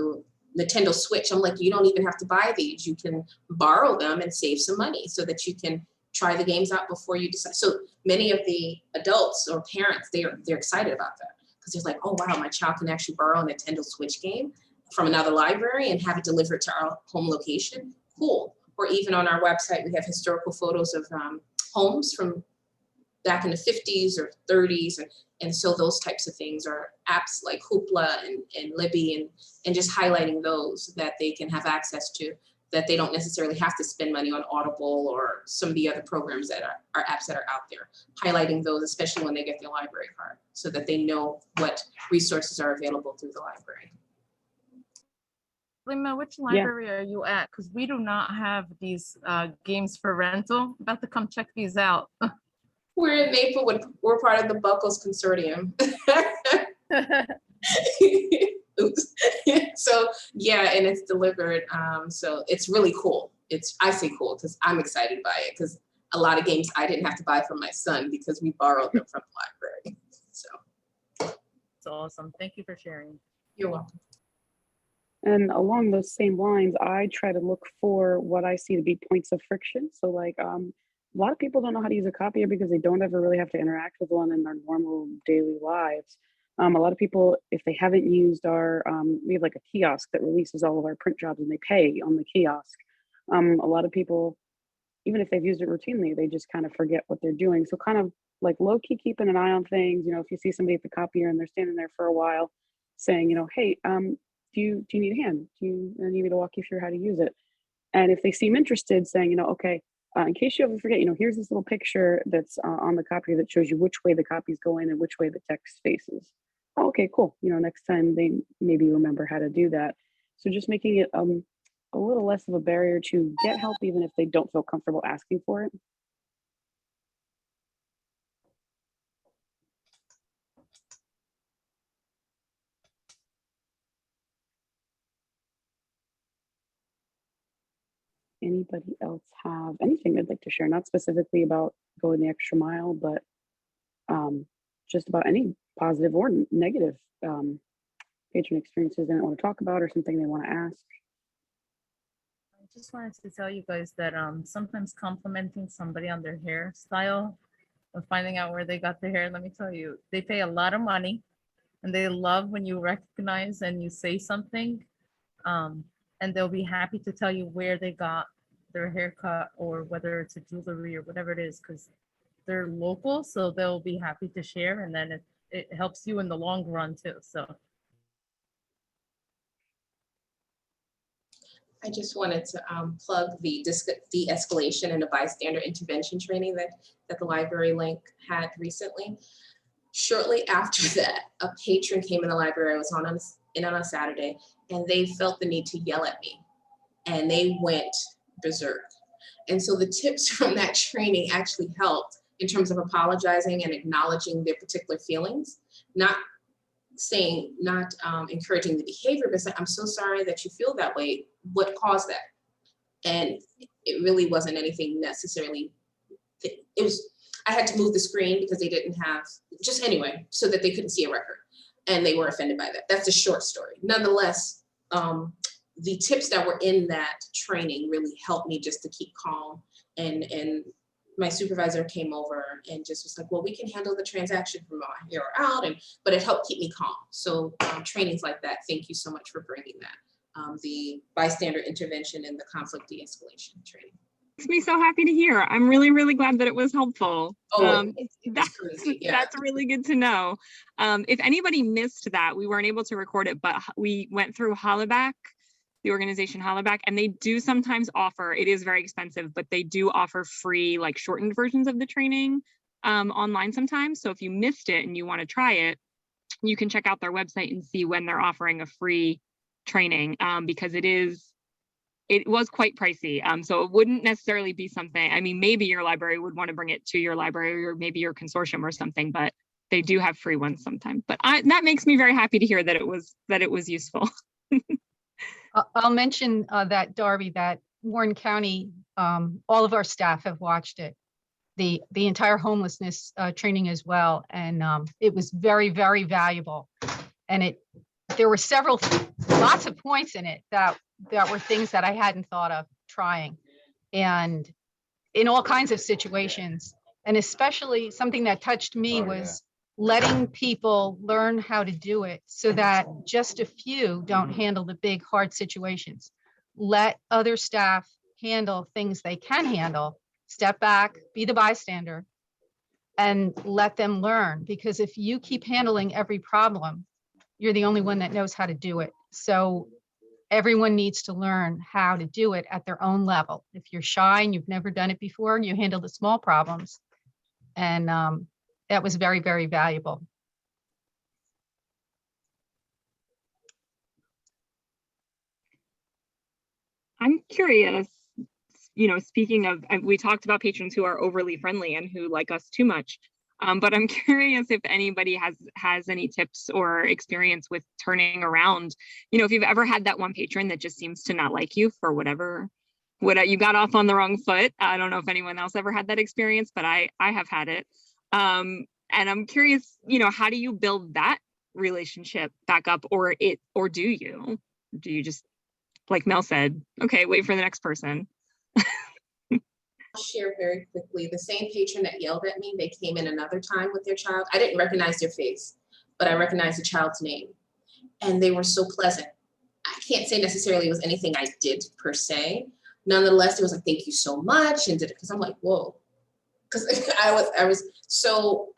the Nintendo Switch. I'm like, you don't even have to buy these. You can borrow them and save some money so that you can try the games out before you decide. So many of the adults or parents, they're excited about that because it's like, oh wow, my child can actually borrow a Nintendo Switch game from another library and have it delivered to our home location. Cool. Or even on our website, we have historical photos of homes from back in the 50s or 30s. And so those types of things are apps like Hoopla and Libby and just highlighting those that they can have access to, that they don't necessarily have to spend money on Audible or some of the other programs that are apps that are out there. Highlighting those, especially when they get their library card, so that they know what resources are available through the library. Lima, which library are you at? Because we do not have these games for rental. About to come check these out. We're in Maplewood. We're part of the Buckles Consortium. Oops. So yeah, and it's delivered. So it's really cool. I say cool because I'm excited by it, because a lot of games I didn't have to buy from my son because we borrowed them from the library. So It's awesome. Thank you for sharing. You're welcome. And along those same lines, I try to look for what I see to be points of friction. So like a lot of people don't know how to use a copier because they don't ever really have to interact with one in their normal daily lives. A lot of people, if they haven't used our, we have like a kiosk that releases all of our print jobs and they pay on the kiosk. A lot of people, even if they've used it routinely, they just kind of forget what they're doing. So kind of like low key keeping an eye on things. You know, if you see somebody at the copier and they're standing there for a while saying, you know, hey, do you need a hand? Do you need me to walk you through how to use it? And if they seem interested, saying, you know, okay, in case you ever forget, you know, here's this little picture that's on the copier that shows you which way the copies go in and which way the text faces. Oh, okay, cool. You know, next time they maybe remember how to do that. So just making it a little less of a barrier to get help, even if they don't feel comfortable asking for it. Anybody else have anything they'd like to share? Not specifically about going the extra mile, but just about any positive or negative patron experiences they want to talk about or something they want to ask. I just wanted to tell you guys that sometimes complimenting somebody on their hairstyle and finding out where they got their hair, let me tell you, they pay a lot of money and they love when you recognize and you say something. And they'll be happy to tell you where they got their haircut or whether it's a jewelry or whatever it is, because they're local, so they'll be happy to share, and then it helps you in the long run too. So I just wanted to plug the de-escalation and the bystander intervention training that the Library Link had recently. Shortly after that, a patron came in the library. I was on a Saturday, and they felt the need to yell at me, and they went berserk. And so the tips from that training actually helped in terms of apologizing and acknowledging their particular feelings, not encouraging the behavior, but saying, I'm so sorry that you feel that way. What caused that? And it really wasn't anything necessarily. I had to move the screen because they didn't have, just anyway, so that they couldn't see a record. And they were offended by that. That's a short story. Nonetheless, the tips that were in that training really helped me just to keep calm. And my supervisor came over and just was like, well, we can handle the transaction from here out, but it helped keep me calm. So trainings like that, thank you so much for bringing that. The bystander intervention and the conflict de-escalation training. Makes me so happy to hear. I'm really, really glad that it was helpful. Oh, that's crazy. Yeah. That's really good to know. If anybody missed that, we weren't able to record it, but we went through Hollaback, the organization Hollaback, and they do sometimes offer, it is very expensive, but they do offer free, like shortened versions of the training online sometimes. So if you missed it and you want to try it, you can check out their website and see when they're offering a free training, because it was quite pricey. So it wouldn't necessarily be something, I mean, maybe your library would want to bring it to your library or maybe your consortium or something, but they do have free ones sometimes. But that makes me very happy to hear that it was useful. I'll mention that, Darby, that Warren County, all of our staff have watched it, the entire homelessness training as well. And it was very, very valuable. And there were several lots of points in it that were things that I hadn't thought of trying, and in all kinds of situations. And especially something that touched me was letting people learn how to do it so that just a few don't handle the big, hard situations. Let other staff handle things they can handle, step back, be the bystander, and let them learn. Because if you keep handling every problem, you're the only one that knows how to do it. So everyone needs to learn how to do it at their own level. If you're shy and you've never done it before, you handle the small problems. And that was very, very valuable. I'm curious, speaking of, we talked about patrons who are overly friendly and who like us too much. But I'm curious if anybody has any tips or experience with turning around, if you've ever had that one patron that just seems to not like you for whatever you got off on the wrong foot. I don't know if anyone else ever had that experience, but I have had it. And I'm curious, how do you build that relationship back up, or do you just, like Mel said, okay, wait for the next person? I'll share very quickly. The same patron that yelled at me, they came in another time with their child. I didn't recognize their face, but I recognized the child's name. And they were so pleasant. I can't say necessarily it was anything I did per se. Nonetheless, it was like, thank you so much. And because I'm like, whoa. Because I was so,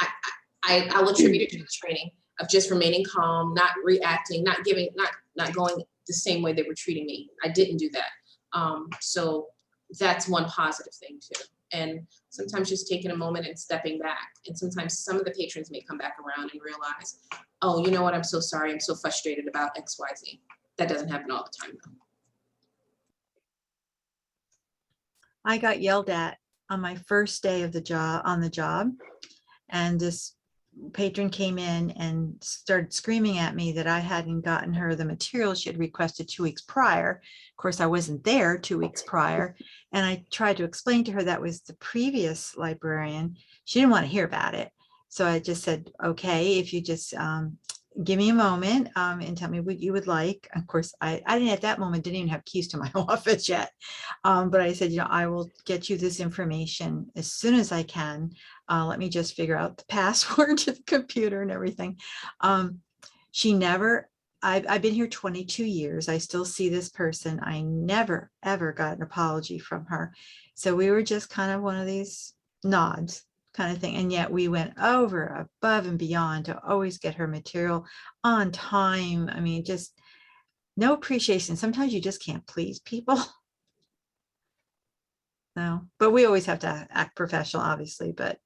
I'll attribute it to the training of just remaining calm, not reacting, not going the same way they were treating me. I didn't do that. So that's one positive thing too. And sometimes just taking a moment and stepping back. And sometimes some of the patrons may come back around and realize, oh, you know what? I'm so sorry. I'm so frustrated about X, Y, Z. That doesn't happen all the time though. I got yelled at on my first day of the job, and this patron came in and started screaming at me that I hadn't gotten her the material she had requested 2 weeks prior. Of course, I wasn't there 2 weeks prior. And I tried to explain to her that was the previous librarian. She didn't want to hear about it. So I just said, okay, if you just give me a moment and tell me what you would like. Of course, I didn't at that moment, didn't even have keys to my office yet. But I said, I will get you this information as soon as I can. Let me just figure out the password to the computer and everything. I've been here 22 years. I still see this person. I never, ever got an apology from her. So we were just kind of one of these nods kind of thing. And yet we went over, above and beyond to always get her material on time. I mean, just no appreciation. Sometimes you just can't please people. No, but we always have to act professional, obviously. But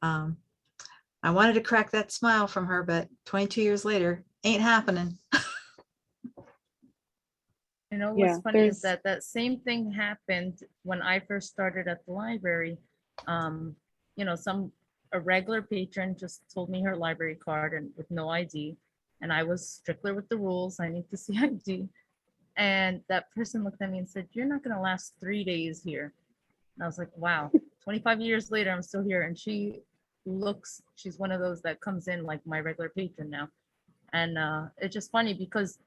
I wanted to crack that smile from her, but 22 years later, ain't happening. What's funny is that same thing happened when I first started at the library. A regular patron just told me her library card and with no ID, and I was strictly with the rules. I need to see ID. And that person looked at me and said, "You're not going to last 3 days here." And I was like, wow, 25 years later, I'm still here. And she's one of those that comes in like my regular patron now. And it's just funny because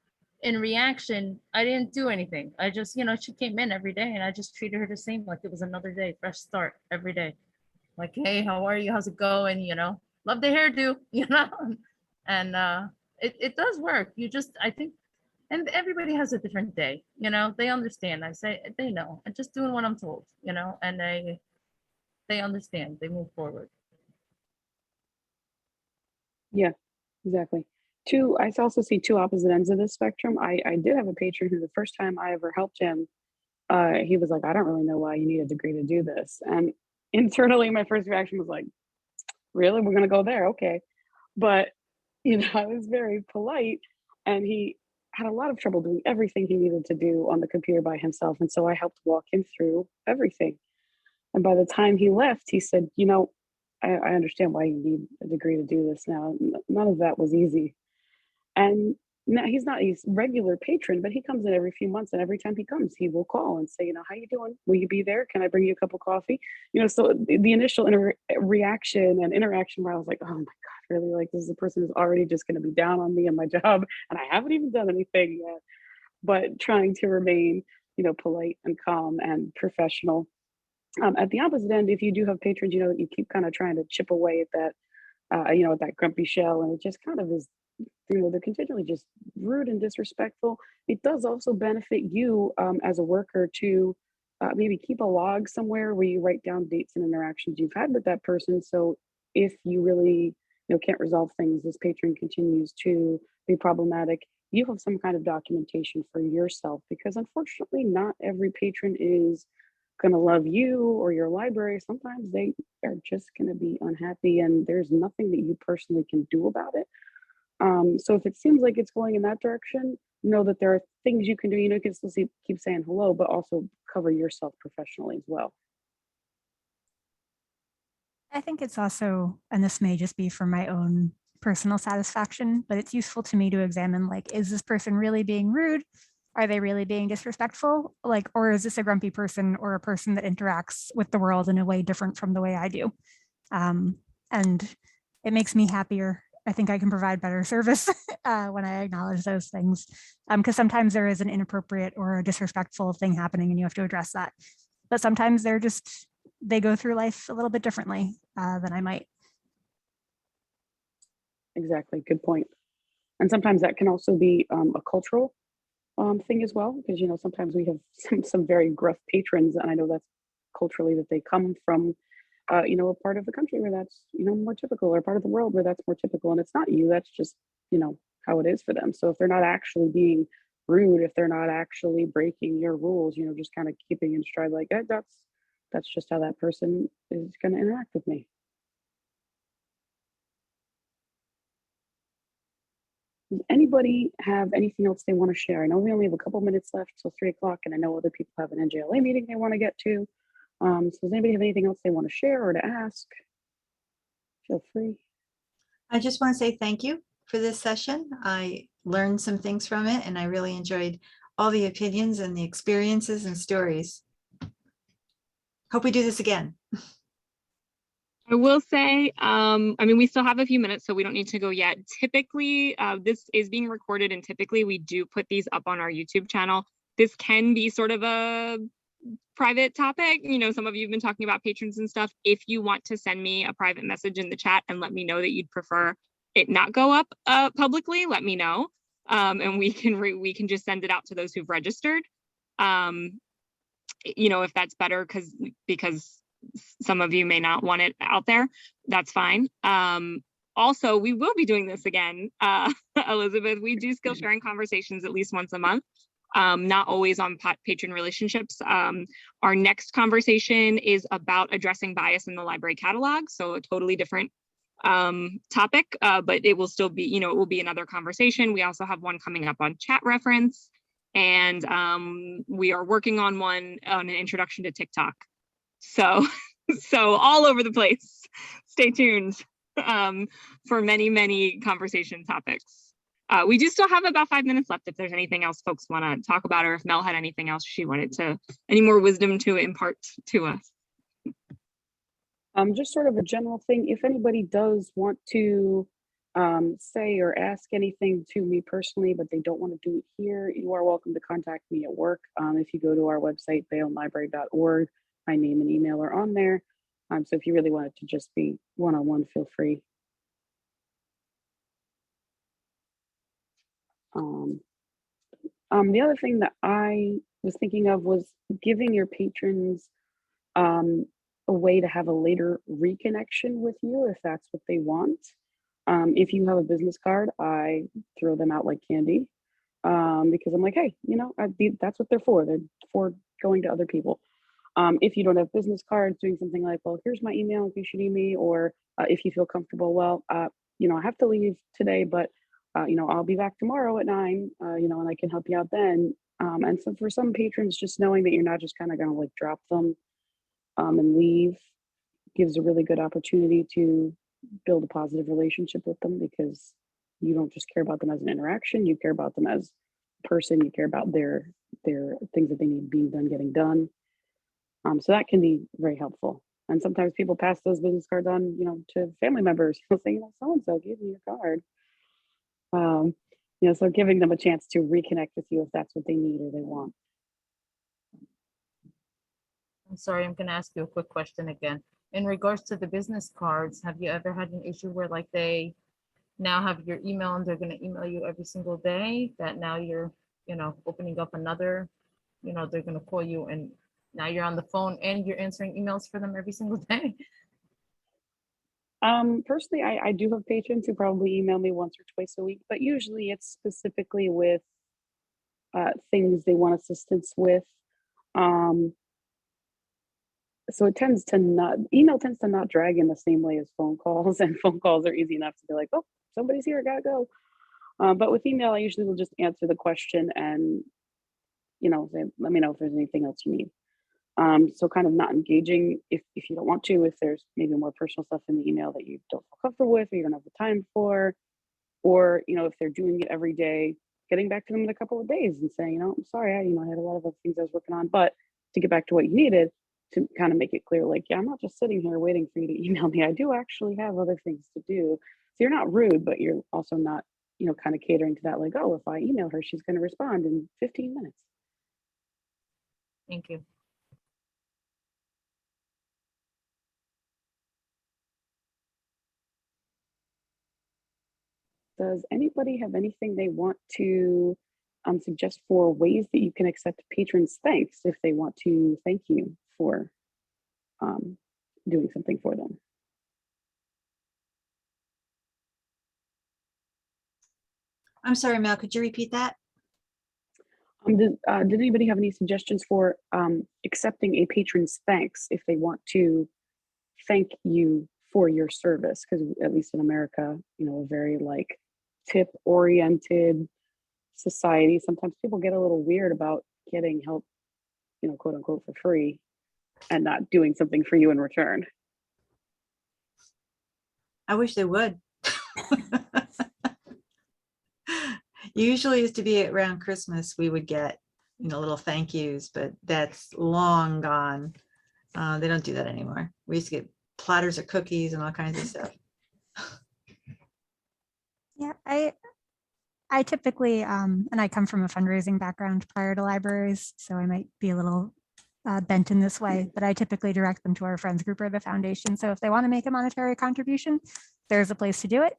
in reaction, I didn't do anything. I just, she came in every day and I just treated her the same, like it was another day, fresh start every day. Like, hey, how are you? How's it going? Love the hairdo, and it does work. I think, and everybody has a different day, they understand. I say, they know, I'm just doing what I'm told, and they understand, they move forward. Yeah, exactly. I also see two opposite ends of the spectrum. I did have a patron who the first time I ever helped him, he was like, I don't really know why you need a degree to do this. And internally, my first reaction was like, really? We're going to go there? Okay. But, I was very polite, and he had a lot of trouble doing everything he needed to do on the computer by himself. And so I helped walk him through everything. And by the time he left, he said, I understand why you need a degree to do this now. None of that was easy. And now he's not a regular patron, but he comes in every few months, and every time he comes, he will call and say, how you doing? Will you be there? Can I bring you a cup of coffee? So the initial reaction and interaction where I was like, oh my God, really? Like, this is a person who's already just going to be down on me and my job, and I haven't even done anything yet. but trying to remain, polite and calm and professional. At the opposite end, if you do have patrons, that you keep kind of trying to chip away at that, at that grumpy shell, and it just kind of is, they're continually just rude and disrespectful. It does also benefit you as a worker to maybe keep a log somewhere where you write down dates and interactions you've had with that person. So if you really, can't resolve things, this patron continues to be problematic, you have some kind of documentation for yourself, because unfortunately, not every patron is going to love you or your library. Sometimes they are just going to be unhappy, and there's nothing that you personally can do about it. So if it seems like it's going in that direction, know that there are things you can do. You can still keep saying hello, but also cover yourself professionally as well. I think it's also, and this may just be for my own personal satisfaction, but it's useful to me to examine, like, is this person really being rude? Are they really being disrespectful? Like, or is this a grumpy person or a person that interacts with the world in a way different from the way I do? And it makes me happier. I think I can provide better service when I acknowledge those things, because sometimes there is an inappropriate or a disrespectful thing happening and you have to address that. But sometimes they go through life a little bit differently than I might. Exactly, good point. And sometimes that can also be a cultural thing as well, because sometimes we have some very gruff patrons, and I know that's culturally that they come from a part of the country where that's more typical, or part of the world where that's more typical, and it's not you, that's just how it is for them. So if they're not actually being rude, if they're not actually breaking your rules, just kind of keeping in stride, like that's just how that person is going to interact with me. Does anybody have anything else they want to share? I know we only have a couple minutes left till 3 o'clock, and I know other people have an NJLA meeting they want to get to. So does anybody have anything else they want to share or to ask? Feel free. I just want to say thank you for this session. I learned some things from it, and I really enjoyed all the opinions and the experiences and stories. Hope we do this again. I will say, we still have a few minutes, so we don't need to go yet. Typically, this is being recorded, and typically we do put these up on our YouTube channel. This can be sort of a private topic. Some of you have been talking about patrons and stuff. If you want to send me a private message in the chat and let me know that you'd prefer it not go up publicly, let me know. And we can just send it out to those who've registered. If that's better, because some of you may not want it out there, that's fine. Also, we will be doing this again, Elizabeth. We do SkillSharing Conversations at least once a month, not always on patron relationships. Our next conversation is about addressing bias in the library catalog, so a totally different topic, but it will still be, it will be another conversation. We also have one coming up on chat reference, and we are working on one on an introduction to TikTok. So all over the place. Stay tuned for many, many conversation topics. We do still have about 5 minutes left if there's anything else folks want to talk about, or if Mel had anything else she wanted any more wisdom to impart to us. Just sort of a general thing. If anybody does want to say or ask anything to me personally, but they don't want to do it here, you are welcome to contact me at work. If you go to our website, bayonnelibrary.org, my name and email are on there. So if you really want it to just be one-on-one, feel free. The other thing that I was thinking of was giving your patrons a way to have a later reconnection with you if that's what they want. If you have a business card, I throw them out like candy because I'm like, hey, that's what they're for. They're for going to other people. If you don't have business cards, doing something like, well, here's my email in case you need me, or if you feel comfortable, well, I have to leave today, but I'll be back tomorrow at 9, and I can help you out then. And so for some patrons, just knowing that you're not just kind of gonna like drop them and leave gives a really good opportunity to build a positive relationship with them, because you don't just care about them as an interaction, you care about them as a person, you care about their things that they need being done, getting done. So that can be very helpful. And sometimes people pass those business cards on, to family members. They'll say, so-and-so gave me your card. So giving them a chance to reconnect with you if that's what they need or they want. I'm sorry, I'm gonna ask you a quick question again. In regards to the business cards, have you ever had an issue where like they now have your email and they're gonna email you every single day, that now you're, opening up another, they're gonna call you and now you're on the phone and you're answering emails for them every single day? Personally, I do have patrons who probably email me once or twice a week, but usually it's specifically with things they want assistance with. So it tends to not, email tends to not drag in the same way as phone calls, and phone calls are easy enough to be like, oh, somebody's here, gotta go. But with email, I usually will just answer the question and, say, let me know if there's anything else you need. So kind of not engaging if you don't want to, if there's maybe more personal stuff in the email that you don't feel comfortable with or you don't have the time for, or, if they're doing it every day, getting back to them in a couple of days and saying, I'm sorry, I had a lot of other things I was working on, but to get back to what you needed, to kind of make it clear, like, yeah, I'm not just sitting here waiting for you to email me. I do actually have other things to do. So you're not rude, but you're also not, kind of catering to that, like, oh, if I email her, she's going to respond in 15 minutes. Thank you. Does anybody have anything they want to suggest for ways that you can accept patrons' thanks if they want to thank you for doing something for them? I'm sorry, Mel, could you repeat that? Did anybody have any suggestions for accepting a patron's thanks if they want to thank you for your service? Because at least in America, a very like tip-oriented society, sometimes people get a little weird about getting help, quote unquote, for free and not doing something for you in return. I wish they would. Usually used to be around Christmas, we would get, little thank yous, but that's long gone. They don't do that anymore. We used to get platters of cookies and all kinds of stuff. Yeah, I typically, and I come from a fundraising background prior to libraries, so I might be a little bent in this way, but I typically direct them to our friends group or the foundation. So if they want to make a monetary contribution, there's a place to do it.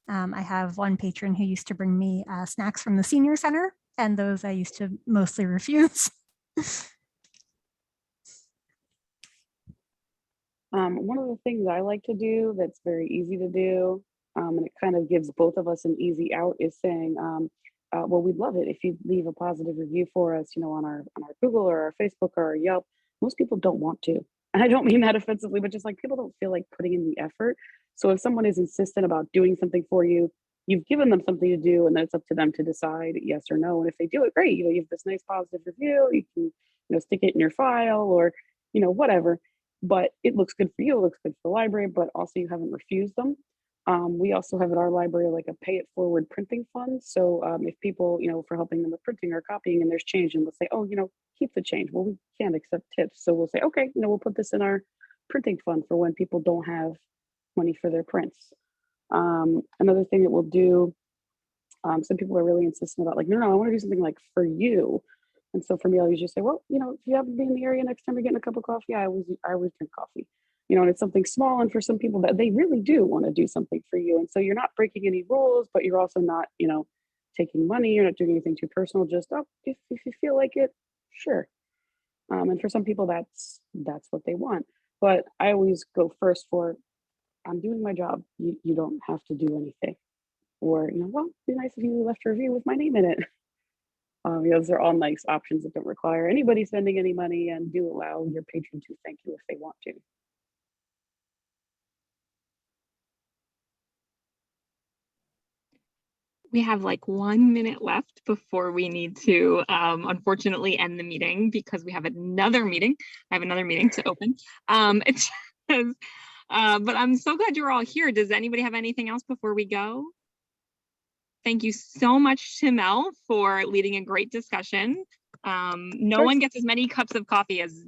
I have one patron who used to bring me snacks from the senior center, and those I used to mostly refuse. One of the things I like to do that's very easy to do, and it kind of gives both of us an easy out, is saying, well, we'd love it if you leave a positive review for us, on our Google or our Facebook or our Yelp. Most people don't want to. And I don't mean that offensively, but just like people don't feel like putting in the effort. So if someone is insistent about doing something for you, you've given them something to do, and then it's up to them to decide yes or no. And if they do it, great. You have this nice positive review. You can, stick it in your file or, whatever. But it looks good for you. It looks good for the library, but also you haven't refused them. We also have at our library like a pay it forward printing fund. So if people, for helping them with printing or copying and there's change, and we'll say, oh, keep the change. Well, we can't accept tips. So we'll say, okay, we'll put this in our printing fund for when people don't have money for their prints. Another thing that we'll do, some people are really insistent about like, no, I want to do something like for you. And so for me, I'll usually say, well, if you happen to be in the area next time you're getting a cup of coffee, I always drink coffee. And it's something small, and for some people that they really do want to do something for you. And so you're not breaking any rules, but you're also not, taking money. You're not doing anything too personal. Just, if you feel like it, sure. And for some people, that's what they want. But I always go first for, I'm doing my job. You don't have to do anything. Or, well, it'd be nice if you left a review with my name in it. Those are all nice options that don't require anybody spending any money and do allow your patron to thank you if they want to. We have like 1 minute left before we need to unfortunately end the meeting because we have another meeting. I have another meeting to open. But I'm so glad you're all here. Does anybody have anything else before we go? Thank you so much to Mel for leading a great discussion. No one gets as many cups of coffee as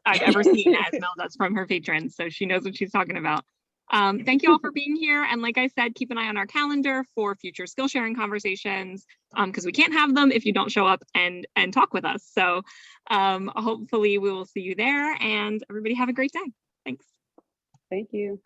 I've ever seen as Mel does from her patrons. So she knows what she's talking about. Thank you all for being here. And like I said, keep an eye on our calendar for future Skillsharing conversations, because we can't have them if you don't show up and talk with us. So hopefully we will see you there, and everybody have a great day. Thanks. Thank you.